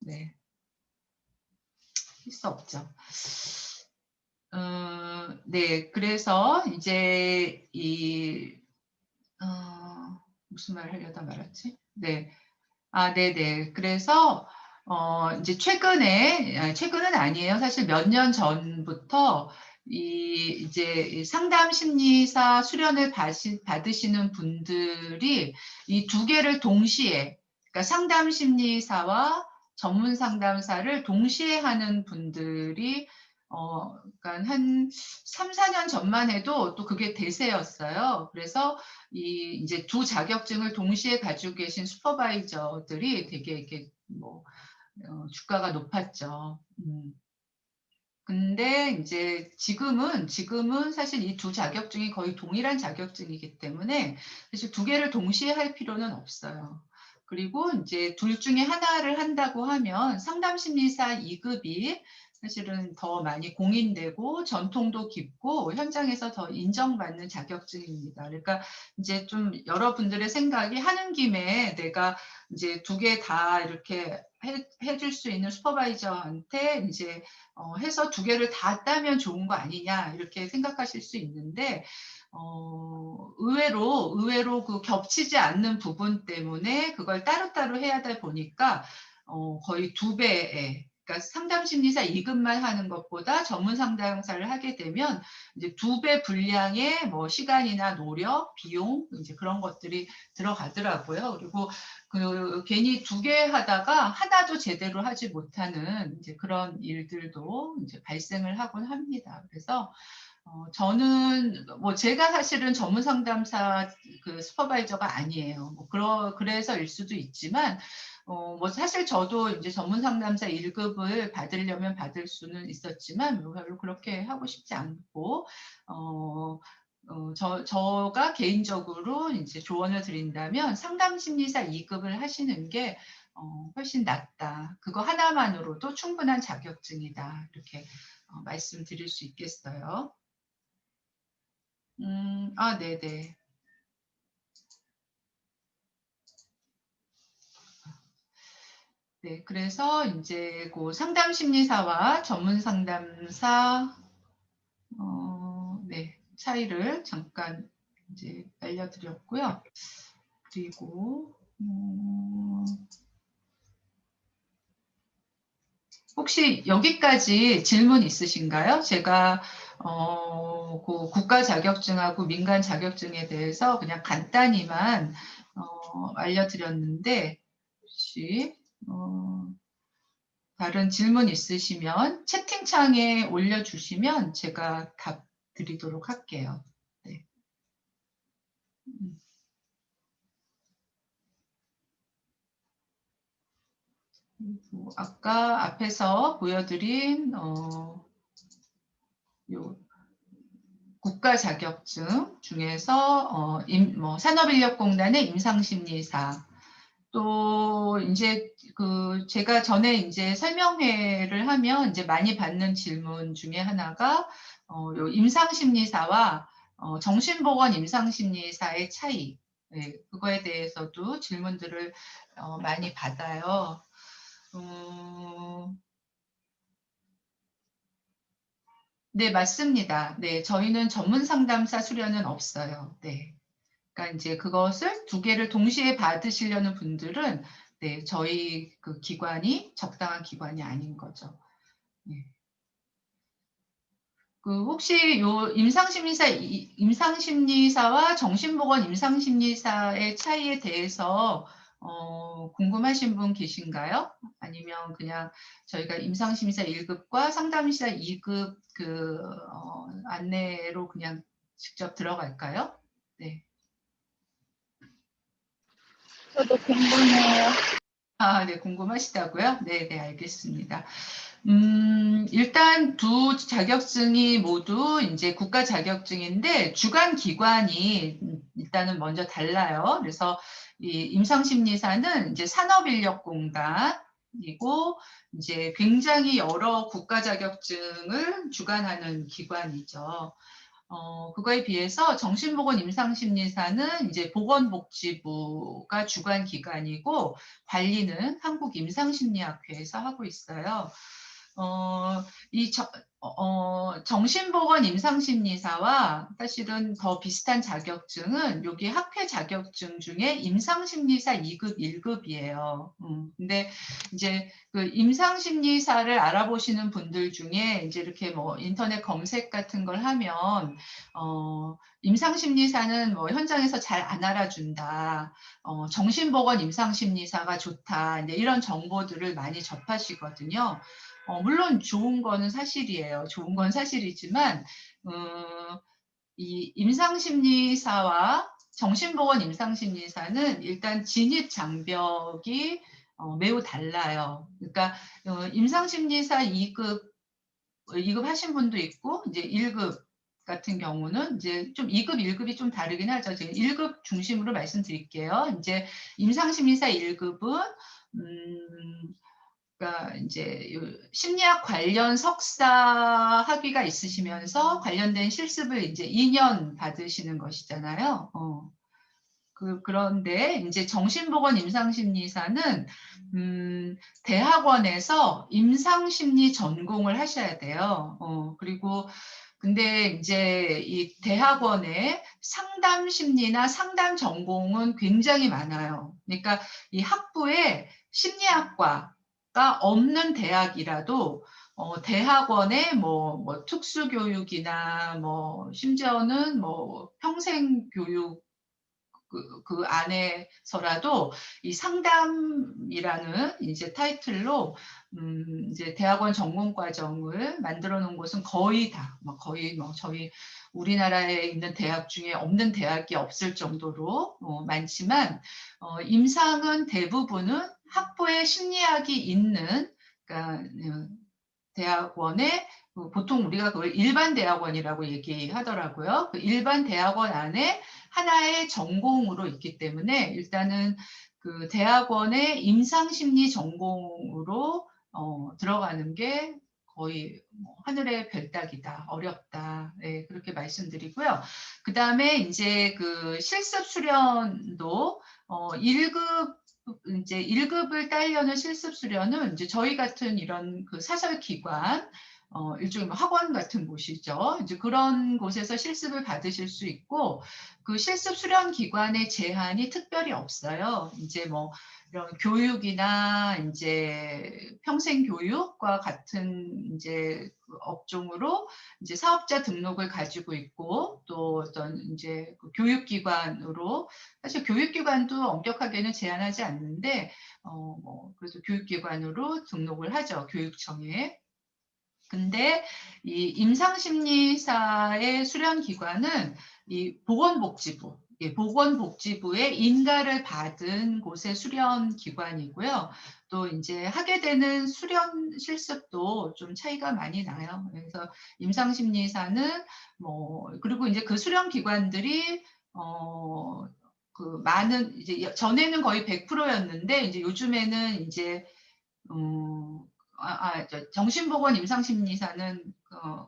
네. 할 수 없죠. 네. 그래서 이제 무슨 말을 하려다 말았지? 네. 아, 네네. 그래서 이제 최근은 아니에요. 사실 몇 년 전부터 이제 이 상담 심리사 수련을 받으시는 분들이 이 두 개를 동시에, 그러니까 상담 심리사와 전문 상담사를 동시에 하는 분들이 그러니까 한 3-4년 전만 해도 또 그게 대세였어요. 그래서 이제 두 자격증을 동시에 가지고 계신 슈퍼바이저들이 되게 이렇게 주가가 높았죠. 근데 이제 지금은 사실 이 두 자격증이 거의 동일한 자격증이기 때문에 사실 두 개를 동시에 할 필요는 없어요. 그리고 이제 둘 중에 하나를 한다고 하면 상담 심리사 2급이 사실은 더 많이 공인되고 전통도 깊고 현장에서 더 인정받는 자격증입니다. 그러니까 이제 좀 여러분들의 생각이 하는 김에 내가 이제 두 개 다 이렇게 해줄 수 있는 슈퍼바이저한테 이제 해서 두 개를 다 따면 좋은 거 아니냐 이렇게 생각하실 수 있는데 의외로 그 겹치지 않는 부분 때문에 그걸 따로따로 해야 되다 보니까 거의 2배의, 그러니까 상담 심리사 2급만 하는 것보다 전문 상담사를 하게 되면 이제 2배 분량의 뭐 시간이나 노력, 비용 이제 그런 것들이 들어가더라고요. 그리고 괜히 두 개 하다가 하나도 제대로 하지 못하는 이제 그런 일들도 이제 발생을 하곤 합니다. 그래서 저는 제가 사실은 전문 상담사 그 슈퍼바이저가 아니에요. 그래서일 수도 있지만 사실 저도 이제 전문 상담사 1급을 받으려면 받을 수는 있었지만 별로 그렇게 하고 싶지 않고 저가 개인적으로 이제 조언을 드린다면 상담 심리사 2급을 하시는 게 훨씬 낫다. 그거 하나만으로도 충분한 자격증이다. 이렇게 말씀드릴 수 있겠어요. 아, 네네. 네, 그래서 이제 그 상담 심리사와 전문 상담사 네, 차이를 잠깐 이제 알려드렸고요. 그리고 혹시 여기까지 질문 있으신가요? 제가 그 국가 자격증하고 민간 자격증에 대해서 그냥 간단히만 알려드렸는데 혹시 다른 질문 있으시면 채팅창에 올려주시면 제가 답 드리도록 할게요. 네. 아까 앞에서 보여드린 요 국가 자격증 중에서 산업인력공단의 임상심리사, 또 이제 제가 전에 이제 설명회를 하면 이제 많이 받는 질문 중에 하나가 요 임상심리사와 정신보건 임상심리사의 차이, 네, 그거에 대해서도 질문들을 많이 받아요. 네, 맞습니다. 네, 저희는 전문 상담사 수련은 없어요. 네. 그러니까 이제 그것을 두 개를 동시에 받으시려는 분들은 네, 저희 그 기관이 적당한 기관이 아닌 거죠. 네. 혹시 요 임상심리사와 정신보건 임상심리사의 차이에 대해서 궁금하신 분 계신가요? 아니면 그냥 저희가 임상심리사 1급과 상담심리사 2급 안내로 그냥 직접 들어갈까요? 네. 저도 궁금해요. 아, 네, 궁금하시다고요? 네, 네, 알겠습니다. 일단 두 자격증이 모두 이제 국가 자격증인데 주관 기관이 일단은 먼저 달라요. 그래서 이 임상심리사는 이제 산업인력공단이고 이제 굉장히 여러 국가 자격증을 주관하는 기관이죠. 그거에 비해서 정신보건 임상심리사는 이제 보건복지부가 주관 기관이고 관리는 한국임상심리학회에서 하고 있어요. 이 정신보건 임상심리사와 사실은 더 비슷한 자격증은 여기 학회 자격증 중에 임상심리사 2급, 1급이에요. 근데 이제 그 임상심리사를 알아보시는 분들 중에 이제 이렇게 뭐 인터넷 검색 같은 걸 하면 임상심리사는 뭐 현장에서 잘 안 알아준다. 정신보건 임상심리사가 좋다. 이제 이런 정보들을 많이 접하시거든요. 물론 좋은 거는 사실이에요. 좋은 건 사실이지만 이 임상심리사와 정신보건 임상심리사는 일단 진입 장벽이 매우 달라요. 그러니까 임상심리사 2급 하신 분도 있고 이제 1급 같은 경우는 이제 좀 2급, 1급이 좀 다르긴 하죠. 제가 1급 중심으로 말씀드릴게요. 이제 임상심리사 1급은 그러니까 이제 심리학 관련 석사 학위가 있으시면서 관련된 실습을 이제 2년 받으시는 것이잖아요. 그런데 이제 정신보건 임상심리사는 대학원에서 임상심리 전공을 하셔야 돼요. 그리고 근데 이제 이 대학원에 상담 심리나 상담 전공은 굉장히 많아요. 그러니까 이 학부에 심리학과가 없는 대학이라도 대학원에 뭐 특수교육이나 뭐 심지어는 뭐 평생교육 그 안에서라도 이 상담이라는 이제 타이틀로 이제 대학원 전공 과정을 만들어 놓은 곳은 거의 다, 거의 저희 우리나라에 있는 대학 중에 없는 대학이 없을 정도로 많지만 임상은 대부분은 학부에 심리학이 있는 그러니까 대학원에 보통 우리가 그걸 일반 대학원이라고 얘기하더라고요. 그 일반 대학원 안에 하나의 전공으로 있기 때문에 일단은 그 대학원의 임상심리 전공으로 들어가는 게 거의 하늘의 별따기다, 어렵다. 네, 그렇게 말씀드리고요. 그 다음에 이제 그 실습 수련도 1급 이제 1급을 따려는 실습 수련은 이제 저희 같은 이런 그 사설 기관 일종의 학원 같은 곳이죠. 이제 그런 곳에서 실습을 받으실 수 있고 그 실습 수련 기관의 제한이 특별히 없어요. 이제 뭐 이런 교육이나 이제 평생 교육과 같은 이제 그 업종으로 이제 사업자 등록을 가지고 있고 또 어떤 이제 그 교육기관으로 사실 교육기관도 엄격하게는 제한하지 않는데 그래서 교육기관으로 등록을 하죠. 교육청에. 근데 이 임상심리사의 수련기관은 이 보건복지부, 보건복지부의 인가를 받은 곳의 수련기관이고요. 또 이제 하게 되는 수련 실습도 좀 차이가 많이 나요. 그래서 임상심리사는 그리고 이제 그 수련기관들이 그 많은 이제 전에는 거의 100%였는데 이제 요즘에는 이제 정신보건 임상심리사는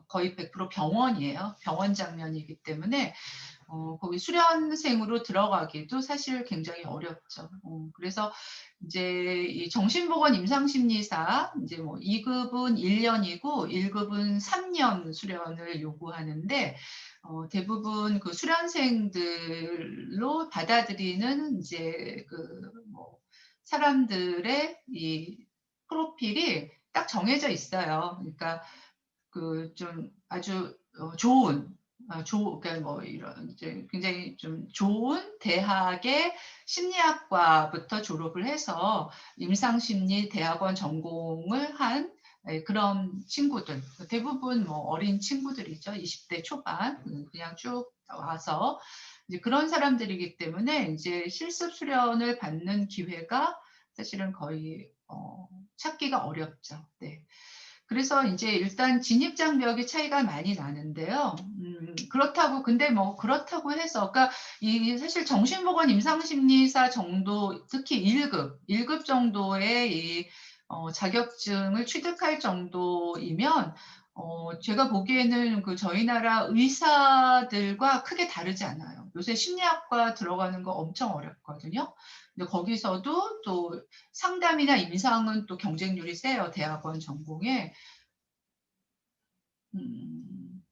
거의 100% 병원이에요. 병원 장면이기 때문에 거기 수련생으로 들어가기도 사실 굉장히 어렵죠. 그래서 이제 이 정신보건 임상심리사 이제 뭐 2급은 1년이고 1급은 3년 수련을 요구하는데 대부분 그 수련생들로 받아들이는 이제 그 뭐 사람들의 이 프로필이 딱 정해져 있어요. 그러니까 그 좀 아주 좋은 그러니까 뭐 이런 이제 굉장히 좀 좋은 대학의 심리학과부터 졸업을 해서 임상심리 대학원 전공을 한 그런 친구들 대부분 뭐 어린 친구들이죠. 20대 초반 그냥 쭉 와서 이제 그런 사람들이기 때문에 이제 실습 수련을 받는 기회가 사실은 거의 찾기가 어렵죠. 네. 그래서 이제 일단 진입 장벽이 차이가 많이 나는데요. 그렇다고 근데 뭐 그렇다고 해서 그러니까 이 사실 정신보건 임상심리사 정도 특히 1급 정도의 이 자격증을 취득할 정도이면 제가 보기에는 그 저희 나라 의사들과 크게 다르지 않아요. 요새 심리학과 들어가는 거 엄청 어렵거든요. 근데 거기서도 또 상담이나 임상은 또 경쟁률이 세요. 대학원 전공에. 음,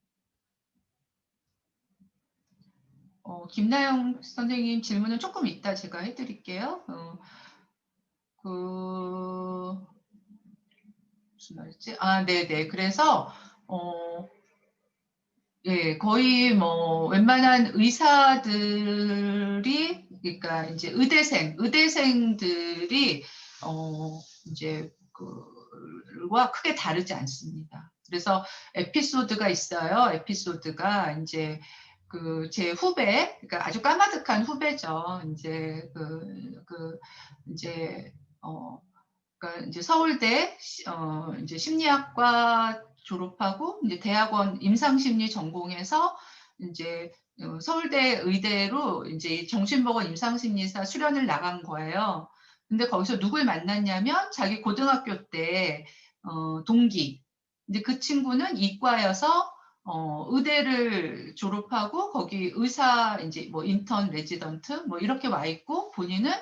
김나영 선생님 질문은 조금 이따 제가 해드릴게요. 그 무슨 말이지? 아, 네네. 그래서 예, 거의 뭐 웬만한 의사들이 그러니까 이제 의대생들이 이제 그와 크게 다르지 않습니다. 그래서 에피소드가 있어요. 에피소드가 이제 그 제 후배, 그러니까 아주 까마득한 후배죠. 이제 이제 그러니까 이제 서울대 이제 심리학과 졸업하고 이제 대학원 임상심리 전공해서 이제 서울대 의대로 이제 정신보건 임상심리사 수련을 나간 거예요. 근데 거기서 누굴 만났냐면 자기 고등학교 때 동기. 근데 그 친구는 이과여서 의대를 졸업하고 거기 의사 이제 뭐 인턴 레지던트 뭐 이렇게 와 있고 본인은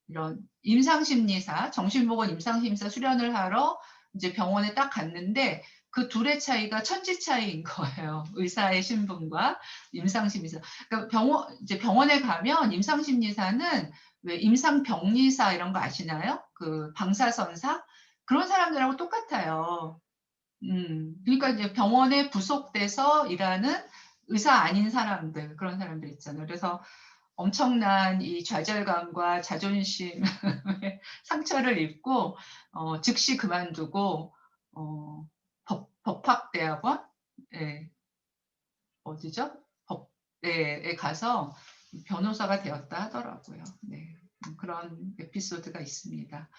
이런 임상심리사, 정신보건 임상심리사 수련을 하러 이제 병원에 딱 갔는데 그 둘의 차이가 천지 차이인 거예요. 의사의 신분과 임상심리사. 그러니까 이제 병원에 가면 임상심리사는 왜 임상병리사 이런 거 아시나요? 그 방사선사? 그런 사람들하고 똑같아요. 그러니까 이제 병원에 부속돼서 일하는 의사 아닌 사람들, 그런 사람들 있잖아요. 그래서 엄청난 이 좌절감과 자존심 상처를 입고 즉시 그만두고 법학대학원 예, 어디죠? 법대에 가서 변호사가 되었다 하더라고요. 네, 그런 에피소드가 있습니다.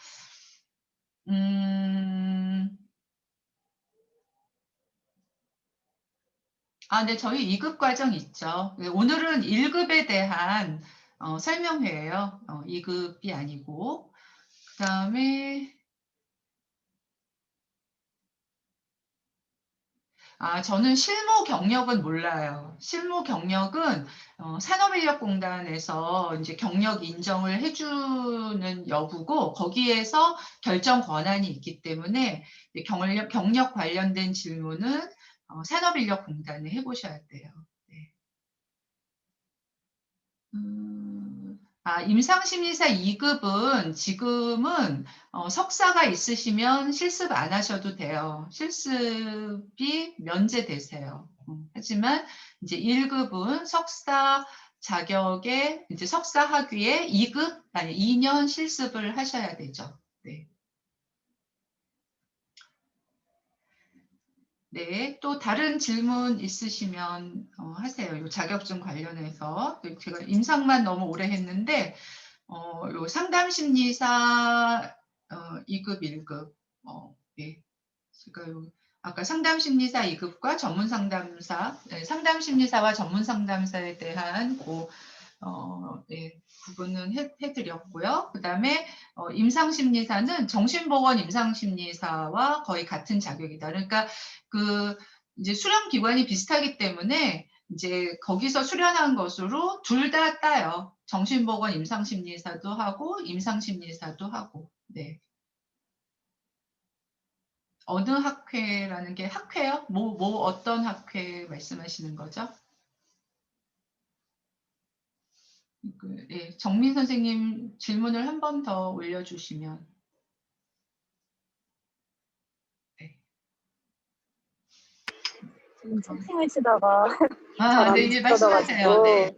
네, 저희 2급 과정 있죠. 네, 오늘은 1급에 대한 설명회예요. 2급이 아니고. 그다음에 저는 실무 경력은 몰라요. 실무 경력은 산업인력공단에서 이제 경력 인정을 해주는 여부고 거기에서 결정 권한이 있기 때문에 경력 관련된 질문은 산업인력공단에 해보셔야 돼요. 네. 임상심리사 2급은 지금은 석사가 있으시면 실습 안 하셔도 돼요. 실습이 면제되세요. 하지만 이제 1급은 석사 자격에 이제 석사 학위에 2급 아니 2년 실습을 하셔야 되죠. 네. 네, 또 다른 질문 있으시면 하세요. 요 자격증 관련해서 제가 임상만 너무 오래 했는데 요 상담심리사 2급, 1급 예, 제가 아까 상담심리사 2급과 전문상담사, 상담심리사와 전문상담사에 대한 네, 부분은 해드렸고요. 그 다음에 임상심리사는 정신보건 임상심리사와 거의 같은 자격이다. 그러니까 그 이제 수련 기관이 비슷하기 때문에 이제 거기서 수련한 것으로 둘 다 따요. 정신보건 임상심리사도 하고 임상심리사도 하고. 네. 어느 학회라는 게 학회요? 어떤 학회 말씀하시는 거죠? 정민 선생님 질문을 한 번 더 올려주시면. 네. 지금 채팅을 치다가 잘 네, 안 이제 말씀하세요. 들어가가지고. 네.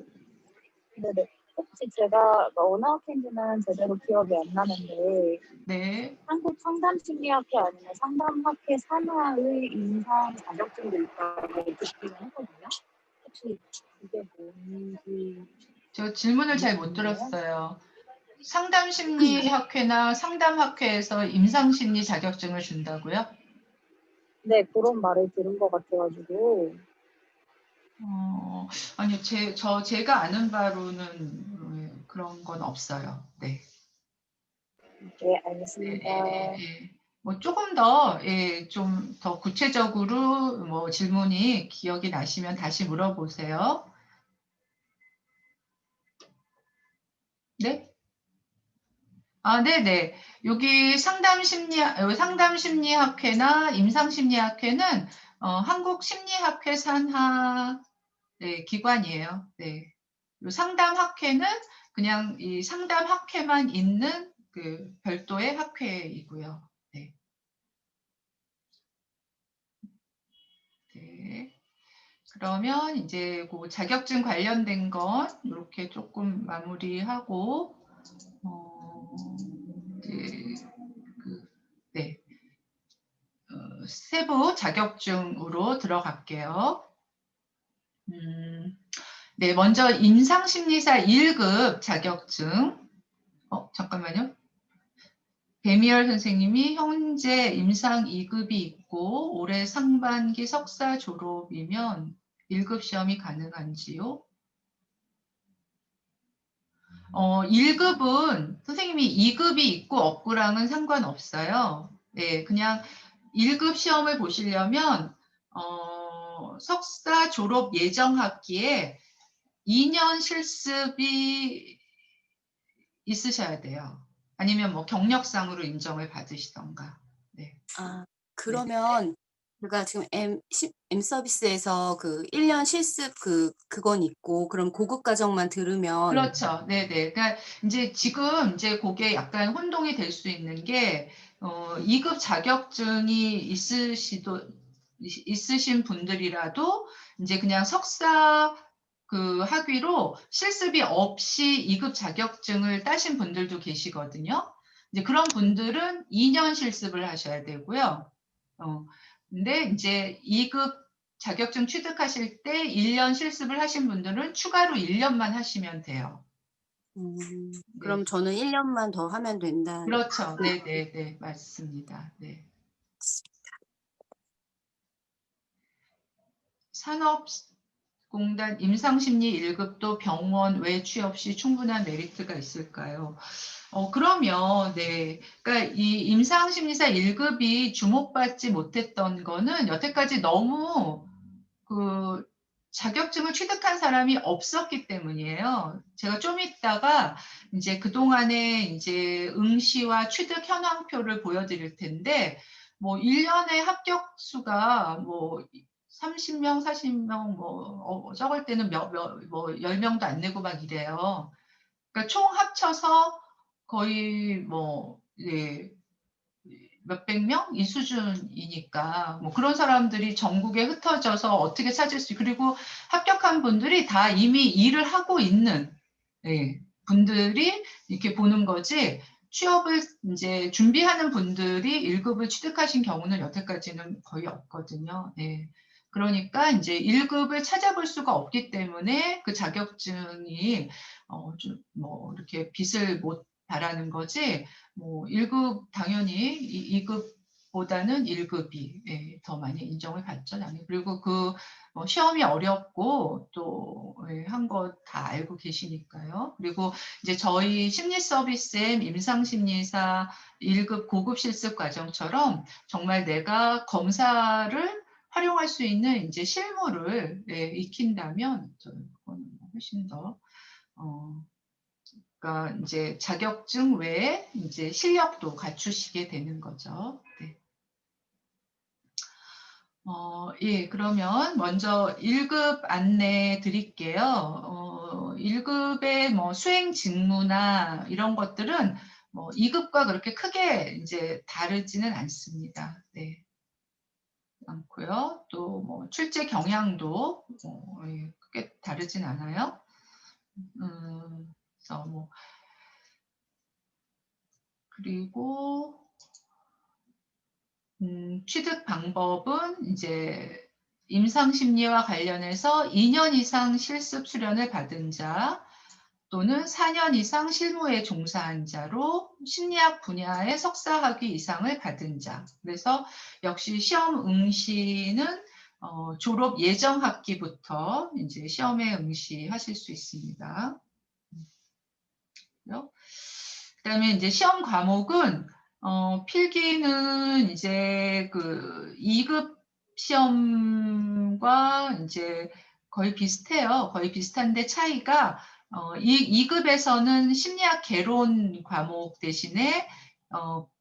네네. 혹시 제가 어느 학회인지는 제대로 기억이 안 나는데 네. 한국 상담심리학회 아니면 상담학회 산하의 임상 자격증도 있다고 듣기는 했거든요. 혹시 이게 뭔지 저 질문을 잘 못 아시나요? 들었어요. 상담심리학회나 상담학회에서 임상심리 자격증을 준다고요? 네, 그런 말을 들은 것 같아가지고. 아니요, 제가 아는 바로는 그런 건 없어요. 네. 네, 네, 알겠습니다. 예, 예, 예. 뭐 조금 더, 예, 좀 더 구체적으로 뭐 질문이 기억이 나시면 다시 물어보세요. 네? 아, 네네. 여기 상담심리학회나 임상심리학회는 한국심리학회 산하 네, 기관이에요. 네. 요 상담학회는 그냥 이 상담학회만 있는 그 별도의 학회이고요. 네. 네. 그러면 이제 그 자격증 관련된 건 이렇게 조금 마무리하고 이제 그, 네. 세부 자격증으로 들어갈게요. 네, 먼저 임상심리사 1급 자격증. 잠깐만요. 배미열 선생님이 현재 임상 2급이 있고 올해 상반기 석사 졸업이면 1급 시험이 가능한지요? 1급은 선생님이 2급이 있고 없고랑은 상관없어요. 네, 그냥 1급 시험을 보시려면 석사 졸업 예정 학기에 2년 실습이 있으셔야 돼요. 아니면 뭐 경력상으로 인정을 받으시던가. 네. 아, 네. 그러면 제가 지금 M 서비스에서 그 1년 실습 그건 있고, 그럼 고급 과정만 들으면. 그렇죠. 네네. 그러니까 이제 지금 이제 그게 약간 혼동이 될 수 있는 게 2급 자격증이 있으신 분들이라도 이제 그냥 석사 그 학위로 실습이 없이 2급 자격증을 따신 분들도 계시거든요. 이제 그런 분들은 2년 실습을 하셔야 되고요. 근데 이제 2급 자격증 취득하실 때 1년 실습을 하신 분들은 추가로 1년만 하시면 돼요. 그럼 네. 저는 1년만 더 하면 된다. 그렇죠. 네네네. 맞습니다. 네. 산업공단 임상심리 1급도 병원 외 취업 시 충분한 메리트가 있을까요? 그러면, 네. 그러니까 이 임상심리사 1급이 주목받지 못했던 거는 여태까지 너무 그 자격증을 취득한 사람이 없었기 때문이에요. 제가 좀 이따가 이제 그동안에 이제 응시와 취득 현황표를 보여드릴 텐데, 뭐 1년에 합격 수가 뭐 30명, 40명, 뭐 적을 때는 뭐 10명도 안 내고 막 이래요. 그러니까 총 합쳐서 거의 뭐 예, 몇백 명 이 수준이니까 뭐 그런 사람들이 전국에 흩어져서 어떻게 찾을 수 그리고 합격한 분들이 다 이미 일을 하고 있는 예, 분들이 이렇게 보는 거지 취업을 이제 준비하는 분들이 1급을 취득하신 경우는 여태까지는 거의 없거든요. 예. 그러니까 이제 1급을 찾아볼 수가 없기 때문에 그 자격증이 좀 뭐 이렇게 빛을 못 발하는 거지 뭐 1급 당연히 2급보다는 1급이 예, 더 많이 인정을 받죠. 당연히. 그리고 뭐 시험이 어렵고 또 한 거 다 알고 계시니까요. 그리고 이제 저희 심리 서비스엠 임상심리사 1급 고급 실습 과정처럼 정말 내가 검사를 활용할 수 있는 이제 실무를 예, 익힌다면 저는 그거는 훨씬 더 그러니까 이제 자격증 외에 이제 실력도 갖추시게 되는 거죠. 네. 예, 그러면 먼저 1급 안내 드릴게요. 1급의 뭐 수행 직무나 이런 것들은 뭐 2급과 그렇게 크게 이제 다르지는 않습니다. 네. 않고요. 또 뭐 출제 경향도 예, 크게 다르진 않아요. 그래서 뭐 그리고 취득 방법은 이제 임상심리와 관련해서 2년 이상 실습 수련을 받은 자 또는 4년 이상 실무에 종사한 자로 심리학 분야의 석사학위 이상을 받은 자. 그래서 역시 시험 응시는 졸업 예정 학기부터 이제 시험에 응시하실 수 있습니다. 그다음에 이제 시험 과목은 필기는 이제 그 2급 시험과 이제 거의 비슷해요. 거의 비슷한데 차이가 이 2급에서는 심리학 개론 과목 대신에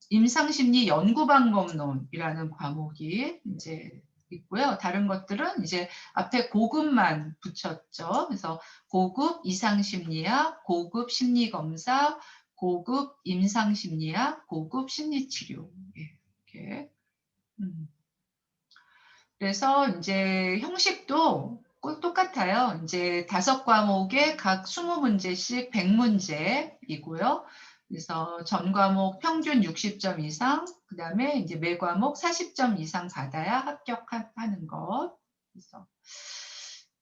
임상심리 연구방법론이라는 과목이 이제 있고요. 다른 것들은 이제 앞에 고급만 붙였죠. 그래서 고급 이상심리학, 고급 심리검사, 고급 임상심리학, 고급 심리치료. 이렇게. 그래서 이제 형식도 꼭 똑같아요. 이제 5과목에 각 20문제씩 100문제이고요. 그래서 전 과목 평균 60점 이상, 그 다음에 이제 매 과목 40점 이상 받아야 합격하는 것.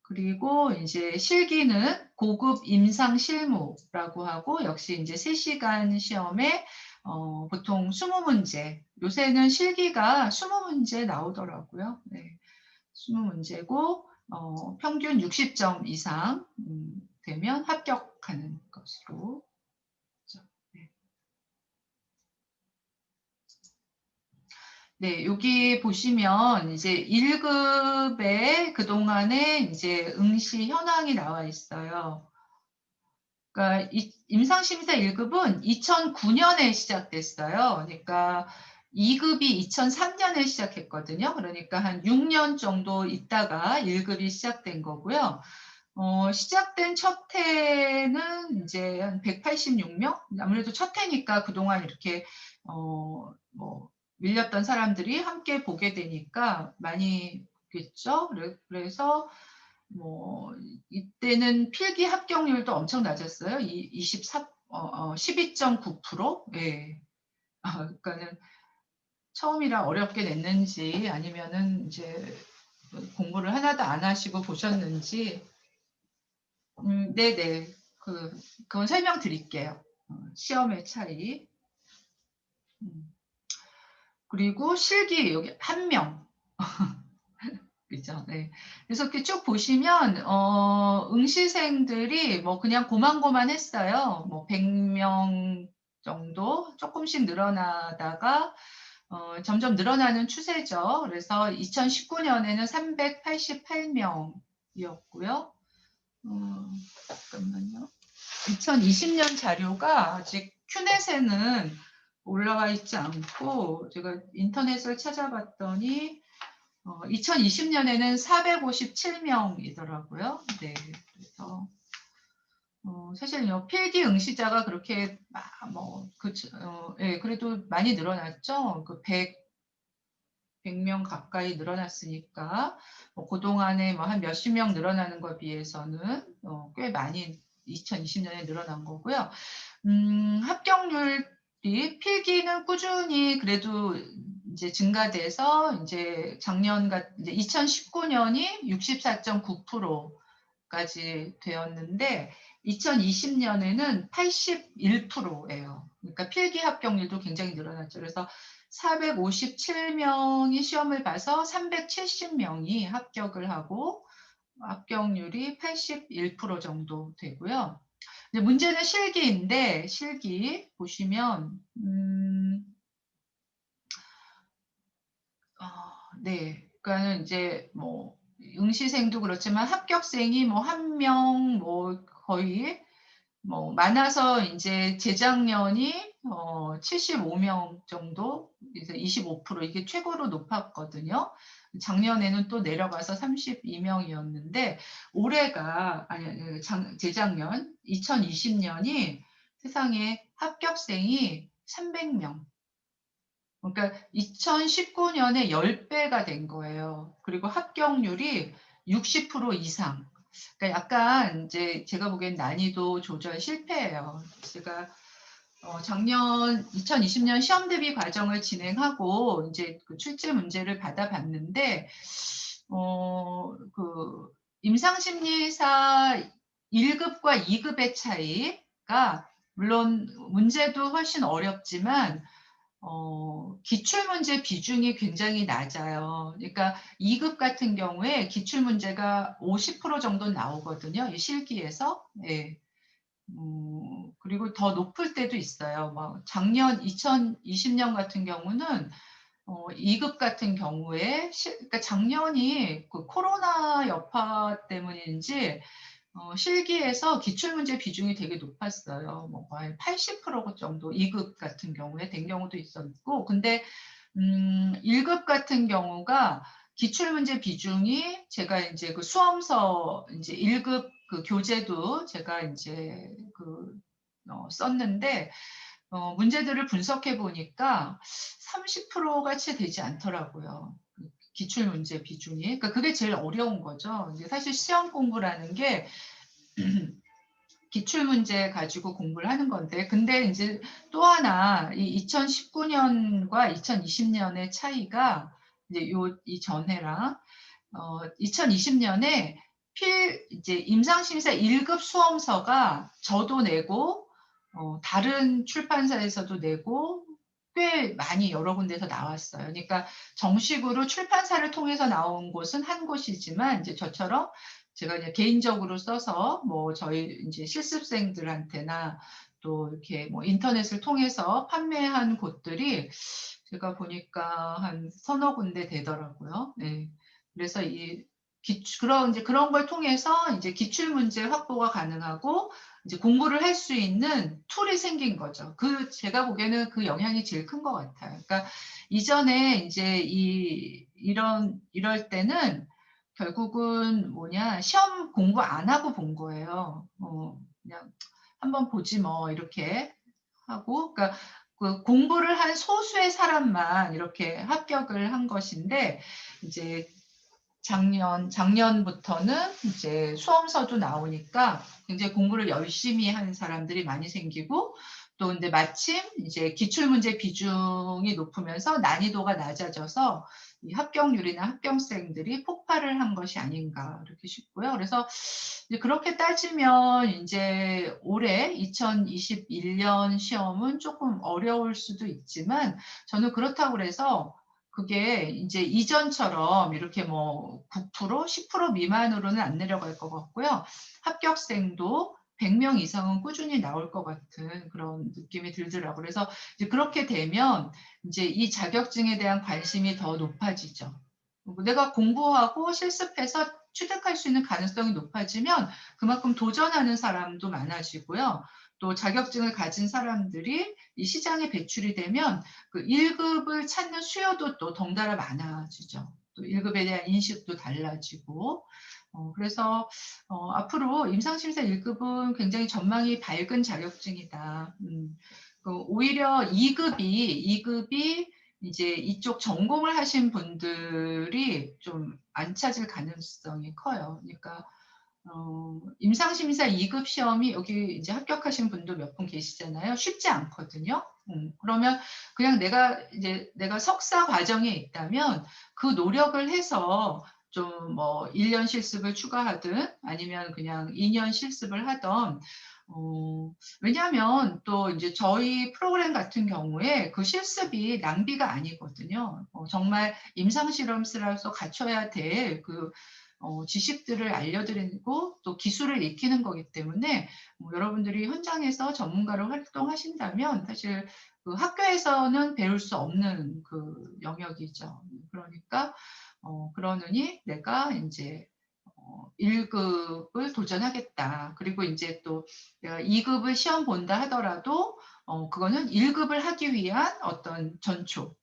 그리고 이제 실기는 고급 임상 실무라고 하고, 역시 이제 3시간 시험에 보통 20문제, 요새는 실기가 20문제 나오더라고요. 네. 20문제고 평균 60점 이상 되면 합격하는 것으로. 네. 네, 여기 보시면 이제 1급에 그동안에 이제 응시 현황이 나와 있어요. 그러니까 임상심사 1급은 2009년에 시작됐어요. 그러니까 2급이 2003년에 시작했거든요. 그러니까 한 6년 정도 있다가 1급이 시작된 거고요. 시작된 첫 해는 이제 한 186명? 아무래도 첫 해니까 그동안 이렇게 뭐 밀렸던 사람들이 함께 보게 되니까 많이 보겠죠. 그래서 뭐 이때는 필기 합격률도 엄청 낮았어요. 12.9%. 예. 그러니까는 처음이라 어렵게 냈는지 아니면은 이제 공부를 하나도 안 하시고 보셨는지. 네네. 그건 설명드릴게요. 시험의 차이. 그리고 실기 여기 1명. 그죠? 네. 그래서 이렇게 쭉 보시면 응시생들이 뭐 그냥 고만고만했어요. 뭐 100명 정도 조금씩 늘어나다가 점점 늘어나는 추세죠. 그래서 2019년에는 388명이었고요. 잠깐만요. 2020년 자료가 아직 큐넷에는 올라와 있지 않고 제가 인터넷을 찾아봤더니 2020년에는 457명이더라고요. 네, 그래서 사실 필기 응시자가 그렇게 예, 그래도 많이 늘어났죠. 100명 가까이 늘어났으니까 그동안에 한 몇십 명 늘어나는 것에 비해서는 꽤 많이 2020년에 늘어난 거고요. 합격률이 필기는 꾸준히 그래도 이제 증가돼서 이제 이제 2019년이 64.9%까지 되었는데 2020년에는 81%예요. 그러니까 필기 합격률도 굉장히 늘어났죠. 그래서 457명이 시험을 봐서 370명이 합격을 하고 합격률이 81% 정도 되고요. 문제는 실기인데 실기 보시면 네, 그러니까는 이제 뭐 응시생도 그렇지만 합격생이 뭐 1명 뭐 거의 뭐 많아서 이제 재작년이 75명 정도, 그래서 25% 이게 최고로 높았거든요. 작년에는 또 내려가서 32명이었는데 올해가 재작년 2020년이 세상에 합격생이 300명. 그러니까 2019년에 10배가 된 거예요. 그리고 합격률이 60% 이상. 그러니까 약간 이제 제가 보기엔 난이도 조절 실패예요. 제가 작년 2020년 시험 대비 과정을 진행하고 이제 그 출제 문제를 받아봤는데 그 임상심리사 1급과 2급의 차이가 물론 문제도 훨씬 어렵지만 기출문제 비중이 굉장히 낮아요. 그러니까 2급 같은 경우에 기출문제가 50% 정도 나오거든요. 이 실기에서. 예. 그리고 더 높을 때도 있어요. 뭐 작년 2020년 같은 경우는 2급 같은 경우에 그러니까 작년이 그 코로나 여파 때문인지 실기에서 기출문제 비중이 되게 높았어요. 뭐 거의 80% 정도 2급 같은 경우에 된 경우도 있었고, 근데 1급 같은 경우가 기출문제 비중이 제가 이제 그 수험서 이제 1급 그 교재도 제가 이제 그 썼는데 문제들을 분석해 보니까 30%가 채 되지 않더라고요. 그 기출문제 비중이. 그러니까 그게 제일 어려운 거죠. 이제 사실 시험 공부라는 게 기출문제 가지고 공부를 하는 건데, 근데 이제 또 하나 이 2019년과 2020년의 차이가 이제 이 전해랑 2020년에 이제 임상심사 1급 수험서가 저도 내고 다른 출판사에서도 내고 꽤 많이 여러 군데서 나왔어요. 그러니까 정식으로 출판사를 통해서 나온 곳은 한 곳이지만 이제 저처럼 제가 그냥 개인적으로 써서 뭐 저희 이제 실습생들한테나 또 이렇게 뭐 인터넷을 통해서 판매한 곳들이 제가 보니까 한 서너 군데 되더라고요. 네. 그래서 그런 걸 통해서 이제 기출 문제 확보가 가능하고 이제 공부를 할 수 있는 툴이 생긴 거죠. 제가 보기에는 그 영향이 제일 큰 것 같아요. 그러니까 이전에 이제 이럴 때는 결국은 뭐냐, 시험 공부 안 하고 본 거예요. 그냥 한번 보지 뭐 이렇게 하고, 그러니까 그 공부를 한 소수의 사람만 이렇게 합격을 한 것인데, 이제 작년부터는 이제 수험서도 나오니까 굉장히 공부를 열심히 하는 사람들이 많이 생기고, 또 근데 마침 이제 기출문제 비중이 높으면서 난이도가 낮아져서 이 합격률이나 합격생들이 폭발을 한 것이 아닌가 이렇게 싶고요. 그래서 이제 그렇게 따지면 이제 올해 2021년 시험은 조금 어려울 수도 있지만, 저는 그렇다고 해서 그게 이제 이전처럼 이렇게 뭐 9%, 10% 미만으로는 안 내려갈 것 같고요. 합격생도 100명 이상은 꾸준히 나올 것 같은 그런 느낌이 들더라고요. 그래서 이제 그렇게 되면 이제 이 자격증에 대한 관심이 더 높아지죠. 내가 공부하고 실습해서 취득할 수 있는 가능성이 높아지면 그만큼 도전하는 사람도 많아지고요. 또 자격증을 가진 사람들이 이 시장에 배출이 되면 그 1급을 찾는 수요도 또 덩달아 많아지죠. 또 1급에 대한 인식도 달라지고. 그래서 앞으로 임상심사 1급은 굉장히 전망이 밝은 자격증이다. 오히려 2급이 이제 이쪽 전공을 하신 분들이 좀 안 찾을 가능성이 커요. 그러니까 임상심사 2급 시험이 여기 이제 합격하신 분도 몇 분 계시잖아요. 쉽지 않거든요. 그러면 그냥 내가 석사 과정에 있다면 그 노력을 해서 좀 뭐 1년 실습을 추가하든 아니면 그냥 2년 실습을 하던 왜냐하면 또 이제 저희 프로그램 같은 경우에 그 실습이 낭비가 아니거든요. 정말 임상실험실에서 갖춰야 될 그 지식들을 알려드리고 또 기술을 익히는 거기 때문에 여러분들이 현장에서 전문가로 활동하신다면 사실 그 학교에서는 배울 수 없는 그 영역이죠. 그러니까 그러느니 내가 이제 1급을 도전하겠다. 그리고 이제 또 내가 2급을 시험 본다 하더라도 그거는 1급을 하기 위한 어떤 전초.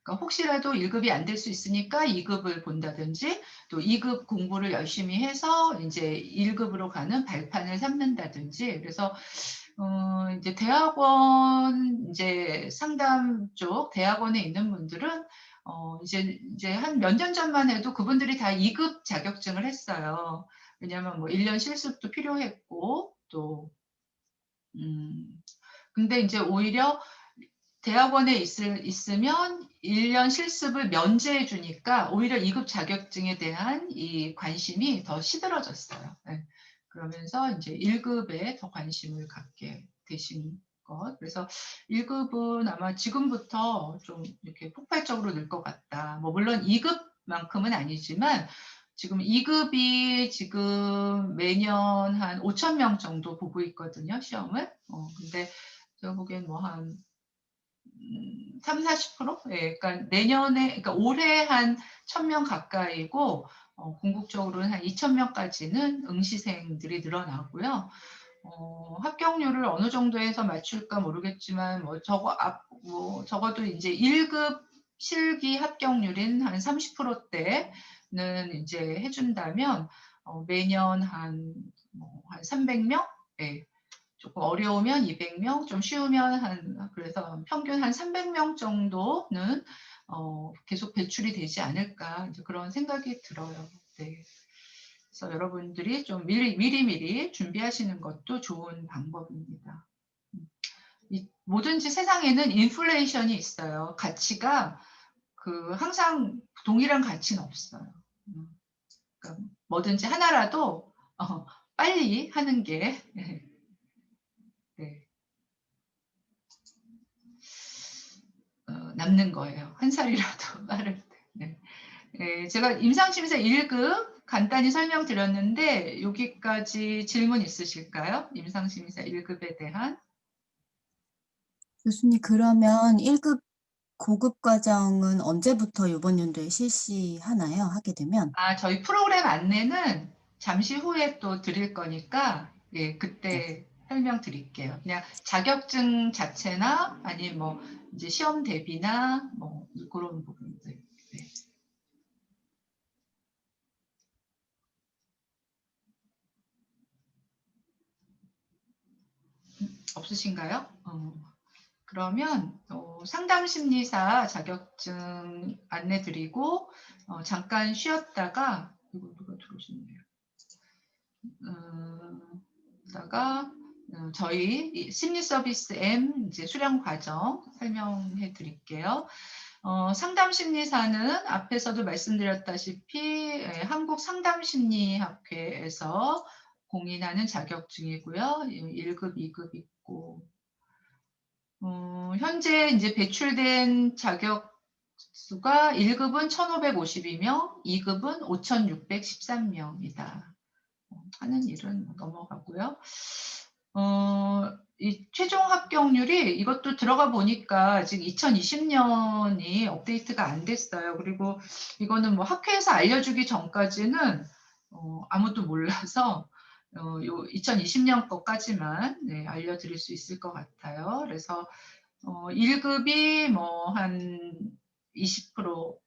그러니까 혹시라도 1급이 안 될 수 있으니까 2급을 본다든지 또 2급 공부를 열심히 해서 이제 1급으로 가는 발판을 삼는다든지. 그래서 이제 대학원 이제 상담 쪽 대학원에 있는 분들은 이제 한 몇 년 전만 해도 그분들이 다 2급 자격증을 했어요. 왜냐하면 뭐 1년 실습도 필요했고 또 근데 이제 오히려 대학원에 있으면 1년 실습을 면제해 주니까 오히려 2급 자격증에 대한 이 관심이 더 시들어졌어요. 네. 그러면서 이제 1급에 더 관심을 갖게 되신 것. 그래서 1급은 아마 지금부터 좀 이렇게 폭발적으로 늘 것 같다. 뭐 물론 2급만큼은 아니지만 지금 2급이 지금 매년 한 5,000명 정도 보고 있거든요, 시험을. 근데 제가 보기엔 뭐 한 30-40%? 예, 그러니까 내년에, 그러니까 올해 한 1,000명 가까이고, 궁극적으로는 한 2,000명까지는 응시생들이 늘어나고요. 합격률을 어느 정도에서 맞출까 모르겠지만, 뭐 적어도 이제 1급 실기 합격률인 한 30%대는 이제 해준다면, 매년 한 300명? 예, 조금 어려우면 200명, 좀 쉬우면 그래서 평균 한 300명 정도는 계속 배출이 되지 않을까, 이제 그런 생각이 들어요. 네. 그래서 여러분들이 좀 미리 준비하시는 것도 좋은 방법입니다. 뭐든지 세상에는 인플레이션이 있어요. 가치가 항상 동일한 가치는 없어요. 그러니까 뭐든지 하나라도 빨리 하는 게 네. 남는 거예요. 한 살이라도 빠를 때. 네. 네, 제가 임상심사 1급 간단히 설명드렸는데 여기까지 질문 있으실까요? 임상심사 1급에 대한. 교수님, 그러면 1급 고급 과정은 언제부터 이번 연도에 실시하나요? 하게 되면? 저희 프로그램 안내는 잠시 후에 또 드릴 거니까 예, 네. 그때 설명드릴게요. 그냥 자격증 자체나 아니면 뭐 이제 시험 대비나 뭐 그런 부분들. 네. 없으신가요? 그러면 상담심리사 자격증 안내 드리고 잠깐 쉬었다가 이거 누가 들어오셨네요. 다가 저희 심리 서비스 M 이제 수련 과정 설명해 드릴게요. 상담 심리사는 앞에서도 말씀드렸다시피 한국 상담심리학회에서 공인하는 자격증이고요. 1급, 2급 있고 현재 이제 배출된 자격 수가 1급은 1,552명, 2급은 5,613명이다. 하는 일은 넘어가고요. 이 최종 합격률이 이것도 들어가 보니까 지금 2020년이 업데이트가 안 됐어요. 그리고 이거는 뭐 학회에서 알려주기 전까지는 아무도 몰라서 요 2020년 것까지만 네, 알려드릴 수 있을 것 같아요. 그래서 1급이 뭐 한 20%대,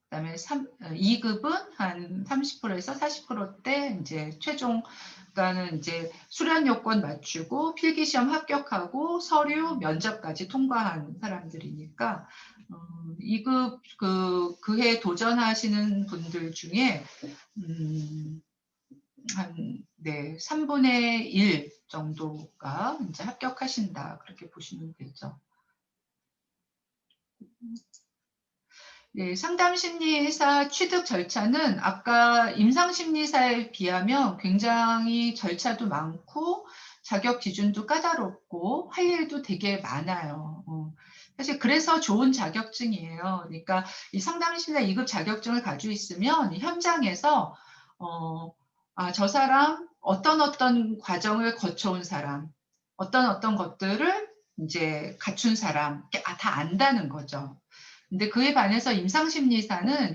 그다음에 2급은 한 30%에서 40%대 이제 최종, 그러니까는 이제 수련 요건 맞추고 필기 시험 합격하고 서류 면접까지 통과한 사람들이니까 2급 그해 도전하시는 분들 중에 한 네, 3분의 1 정도가 이제 합격하신다, 그렇게 보시면 되죠. 네, 상담심리사 취득 절차는 아까 임상심리사에 비하면 굉장히 절차도 많고 자격 기준도 까다롭고 할 일도 되게 많아요. 사실 그래서 좋은 자격증이에요. 그러니까 이 상담심리사 2급 자격증을 가지고 있으면 현장에서 저 사람 어떤 과정을 거쳐온 사람, 어떤 것들을 이제 갖춘 사람, 다 안다는 거죠. 근데 그에 반해서 임상심리사가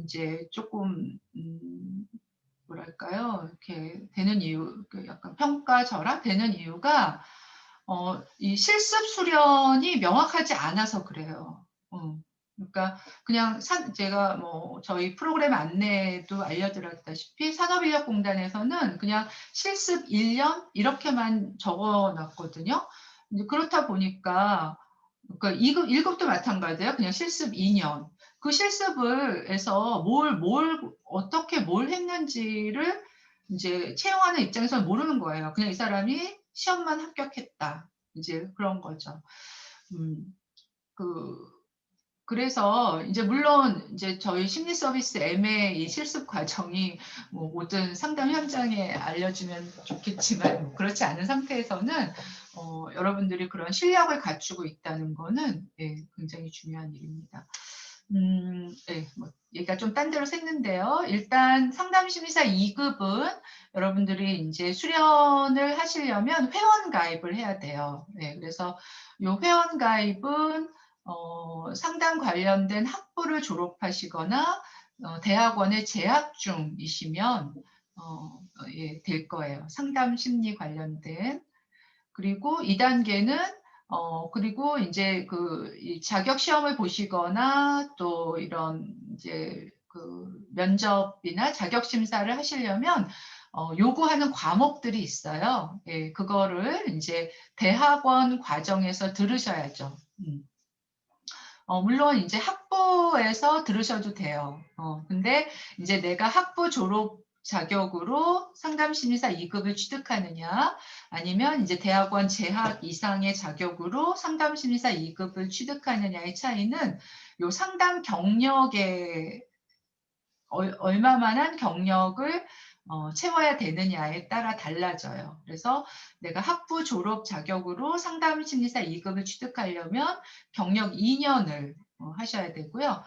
이제 조금 뭐랄까요, 이렇게 되는 이유, 약간 평가절하 되는 이유가 이 실습 수련이 명확하지 않아서 그래요. 그러니까 그냥 제가 뭐 저희 프로그램 안내도 알려드렸다시피 산업인력공단에서는 그냥 실습 1년 이렇게만 적어놨거든요. 그렇다 보니까 그러니까 2급, 1급도 마찬가지예요. 그냥 실습 2년. 그 실습을 해서 어떻게 뭘 했는지를 이제 채용하는 입장에서는 모르는 거예요. 그냥 이 사람이 시험만 합격했다. 이제 그런 거죠. 그래서 이제 물론 이제 저희 심리 서비스 M의 이 실습 과정이 뭐 모든 상담 현장에 알려주면 좋겠지만 뭐 그렇지 않은 상태에서는 여러분들이 그런 실력을 갖추고 있다는 거는 네, 굉장히 중요한 일입니다. 네, 뭐 얘기가 좀 딴 데로 샜는데요. 일단 상담심리사 2급은 여러분들이 이제 수련을 하시려면 회원 가입을 해야 돼요. 네, 그래서 요 회원 가입은 상담 관련된 학부를 졸업하시거나 대학원에 재학 중이시면 예, 될 거예요. 상담 심리 관련된. 그리고 2단계는 그리고 이제 이 자격 시험을 보시거나 또 이런 이제 그 면접이나 자격 심사를 하시려면 요구하는 과목들이 있어요. 예, 그거를 이제 대학원 과정에서 들으셔야죠. 물론 이제 학부에서 들으셔도 돼요. 근데 이제 내가 학부 졸업 자격으로 상담심리사 2급을 취득하느냐, 아니면 이제 대학원 재학 이상의 자격으로 상담심리사 2급을 취득하느냐의 차이는 요 상담 경력에 얼마만한 경력을 채워야 되느냐에 따라 달라져요. 그래서 내가 학부 졸업 자격으로 상담심리사 2급을 취득하려면 경력 2년을 하셔야 되고요.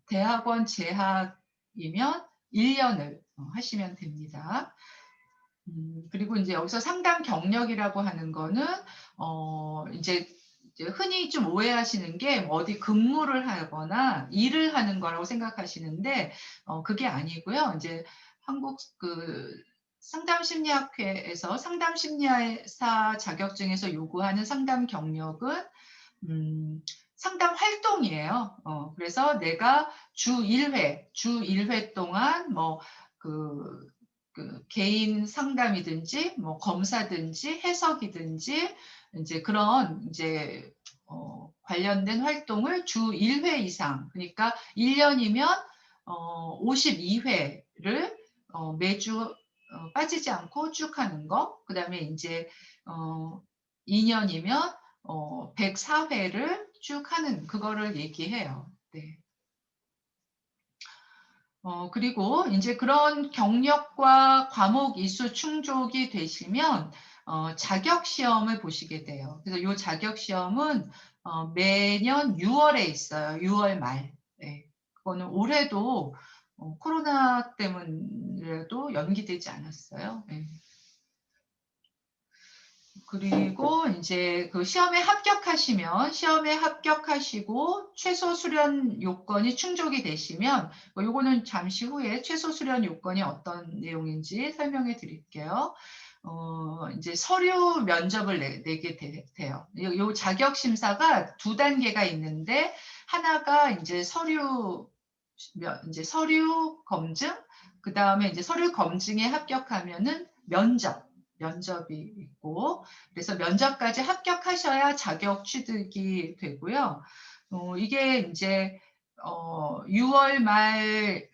대학원 재학이면 1년을 하시면 됩니다. 그리고 이제 여기서 상담 경력이라고 하는 거는 이제 흔히 좀 오해하시는 게 어디 근무를 하거나 일을 하는 거라고 생각하시는데 그게 아니고요. 이제 한국 그 상담심리학회에서 상담심리사 자격증에서 요구하는 상담 경력은 상담 활동이에요. 그래서 내가 주 1회 동안 그 개인 상담이든지 뭐 검사든지 해석이든지 이제 그런 이제 관련된 활동을 주 1회 이상, 그러니까 1년이면 52회를 매주 빠지지 않고 쭉 하는 거. 그다음에 이제 2년이면 104회를 쭉 하는 그거를 얘기해요. 네. 그리고 이제 그런 경력과 과목 이수 충족이 되시면 자격 시험을 보시게 돼요. 그래서 이 자격 시험은 매년 6월에 있어요. 6월 말. 네. 그거는 올해도 코로나 때문에도 연기되지 않았어요. 네. 그리고 이제 그 시험에 합격하시고 최소 수련 요건이 충족이 되시면 요거는 잠시 후에 최소 수련 요건이 어떤 내용인지 설명해 드릴게요. 이제 서류 면접을 내게 돼요. 요 자격 심사가 2단계가 있는데 하나가 이제 서류 검증, 그 다음에 이제 서류 검증에 합격하면은 면접이 있고, 그래서 면접까지 합격하셔야 자격 취득이 되고요. 이게 이제 6월 말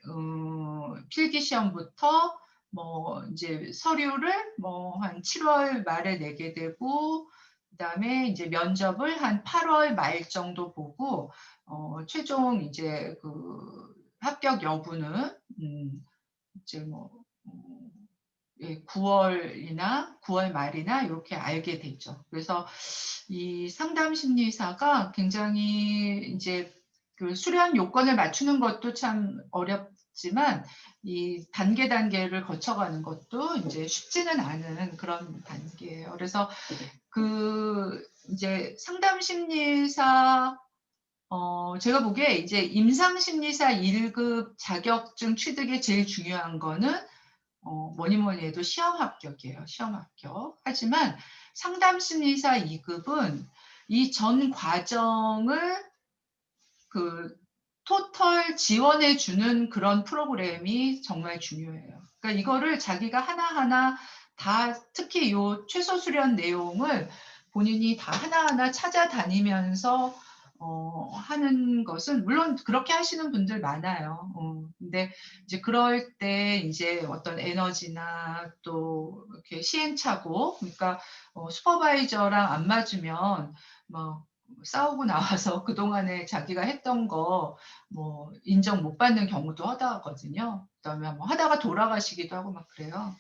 필기 시험부터 뭐 이제 서류를 뭐 한 7월 말에 내게 되고, 그다음에 이제 면접을 한 8월 말 정도 보고 최종 이제 그 합격 여부는 이제 뭐 예, 9월 말이나 이렇게 알게 되죠. 그래서 이 상담 심리사가 굉장히 이제 그 수련 요건을 맞추는 것도 참 어렵지만 이 단계를 거쳐가는 것도 이제 쉽지는 않은 그런 단계예요. 그래서 그 이제 상담 심리사 제가 보기에 이제 임상심리사 1급 자격증 취득에 제일 중요한 거는 뭐니 해도 시험 합격이에요. 시험 합격. 하지만 상담심리사 2급은 이 전 과정을 그 토털 지원해 주는 그런 프로그램이 정말 중요해요. 그러니까 이거를 자기가 하나하나 다 특히 요 최소 수련 내용을 본인이 다 하나하나 찾아다니면서 하는 것은 물론 그렇게 하시는 분들 많아요. 근데 이제 그럴 때 이제 어떤 에너지나 또 이렇게 시행착오, 그러니까 슈퍼바이저랑 안 맞으면 막 싸우고 나와서 그동안에 자기가 했던 거 뭐 인정 못 받는 경우도 허다하거든요. 그다음에 뭐 하다가 돌아가시기도 하고 막 그래요.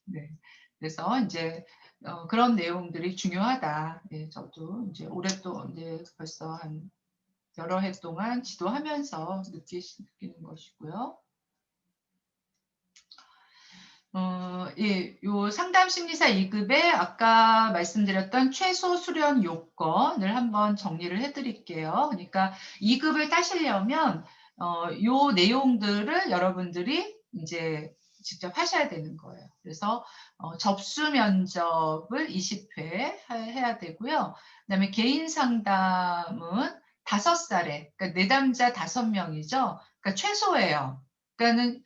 네. 그래서 이제 그런 내용들이 중요하다. 네, 저도 이제 올해 또 이제 벌써 한 여러 해 동안 지도하면서 느끼는 것이고요. 예, 요 상담 심리사 2급에 아까 말씀드렸던 최소 수련 요건을 한번 정리를 해드릴게요. 그러니까 2급을 따시려면 요 내용들을 여러분들이 이제 직접 하셔야 되는 거예요. 그래서 접수 면접을 20회 해야 되고요. 그다음에 개인 상담은 5살에, 그러니까 내담자 5명이죠. 그러니까 최소예요. 그러니까는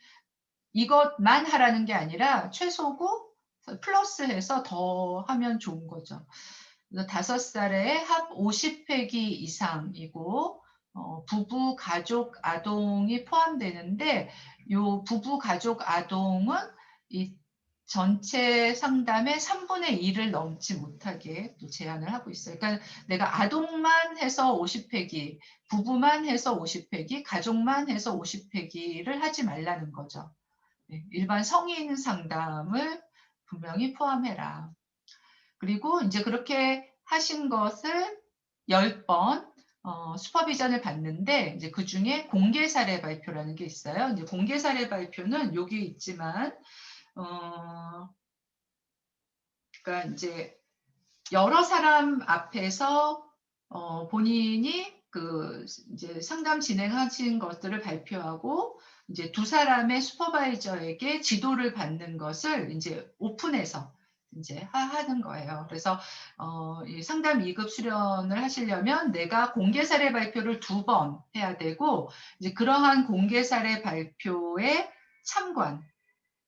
이것만 하라는 게 아니라 최소고 플러스해서 더 하면 좋은 거죠. 그래서 5살에 합 50회기 이상이고 부부, 가족, 아동이 포함되는데 요 부부, 가족, 아동은 이 전체 상담의 3분의 1을 넘지 못하게 또 제한을 하고 있어요. 그러니까 내가 아동만 해서 50회기, 부부만 해서 50회기, 가족만 해서 50회기를 하지 말라는 거죠. 일반 성인 상담을 분명히 포함해라. 그리고 이제 그렇게 하신 것을 10번 슈퍼비전을 받는데 이제 그 중에 공개 사례 발표라는 게 있어요. 이제 공개 사례 발표는 여기 있지만 그러니까 이제 여러 사람 앞에서 본인이 그 이제 상담 진행하신 것들을 발표하고 이제 2사람의 슈퍼바이저에게 지도를 받는 것을 이제 오픈해서 이제 하는 거예요. 그래서 이 상담 2급 수련을 하시려면 내가 공개 사례 발표를 2번 해야 되고 이제 그러한 공개 사례 발표에 참관,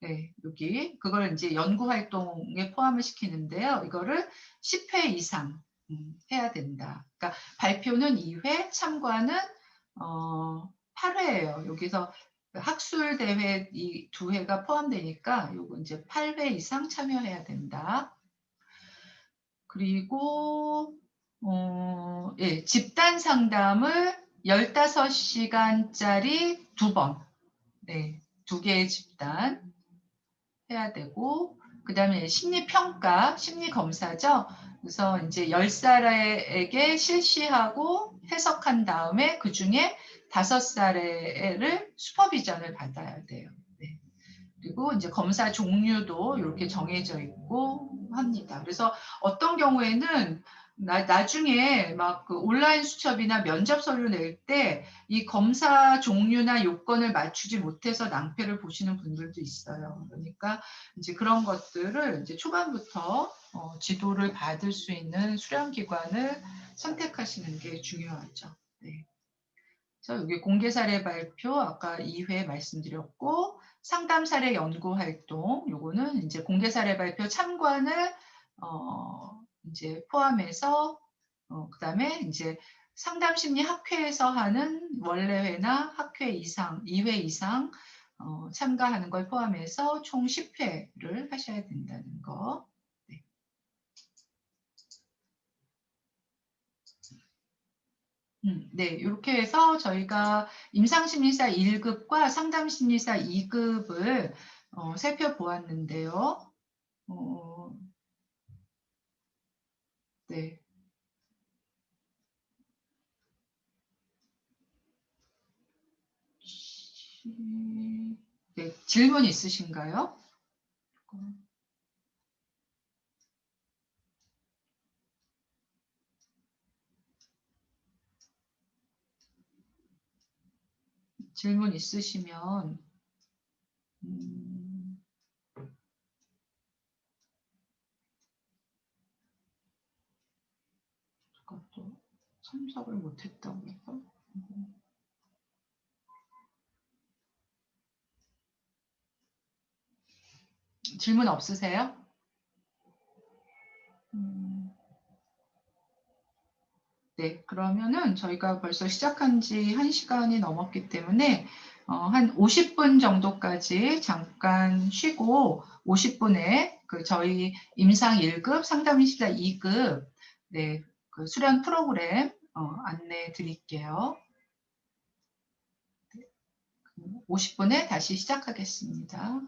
네, 여기 그걸 이제 연구 활동에 포함을 시키는데요. 이거를 10회 이상 해야 된다. 그러니까 발표는 2회, 참관은 8회예요. 여기서 학술 대회 이 2회가 포함되니까 요거 이제 8회 이상 참여해야 된다. 그리고 예, 집단 상담을 15시간짜리 2번. 네, 2개의 집단 해야 되고, 그 다음에 심리평가, 심리검사죠. 그래서 이제 10살에게 실시하고 해석한 다음에 그 중에 5살에를 슈퍼비전을 받아야 돼요. 네. 그리고 이제 검사 종류도 이렇게 정해져 있고 합니다. 그래서 어떤 경우에는 나중에 막 그 온라인 수첩이나 면접 서류 낼 때 이 검사 종류나 요건을 맞추지 못해서 낭패를 보시는 분들도 있어요. 그러니까 이제 그런 것들을 이제 초반부터 지도를 받을 수 있는 수련기관을 선택하시는 게 중요하죠. 네. 그래서 여기 공개 사례 발표 아까 2회 말씀드렸고 상담 사례 연구 활동 요거는 이제 공개 사례 발표 참관을 이제 포함해서 그다음에 이제 상담 심리 학회에서 하는 원래회나 학회 이상 2회 이상 참가하는 걸 포함해서 총 10회를 하셔야 된다는 거. 네. 네, 이렇게 해서 저희가 임상심리사 1급과 상담심리사 2급을 살펴보았는데요. 네. 네, 질문 있으신가요? 질문 있으시면 제가 또 참석을 못했다고 해서 질문 없으세요? 네, 그러면은 저희가 벌써 시작한 지 1시간이 넘었기 때문에 한 50분 정도까지 잠깐 쉬고 50분에 그 저희 임상 1급, 상담심리사 2급 네, 그 수련 프로그램 안내 드릴게요. 50분에 다시 시작하겠습니다.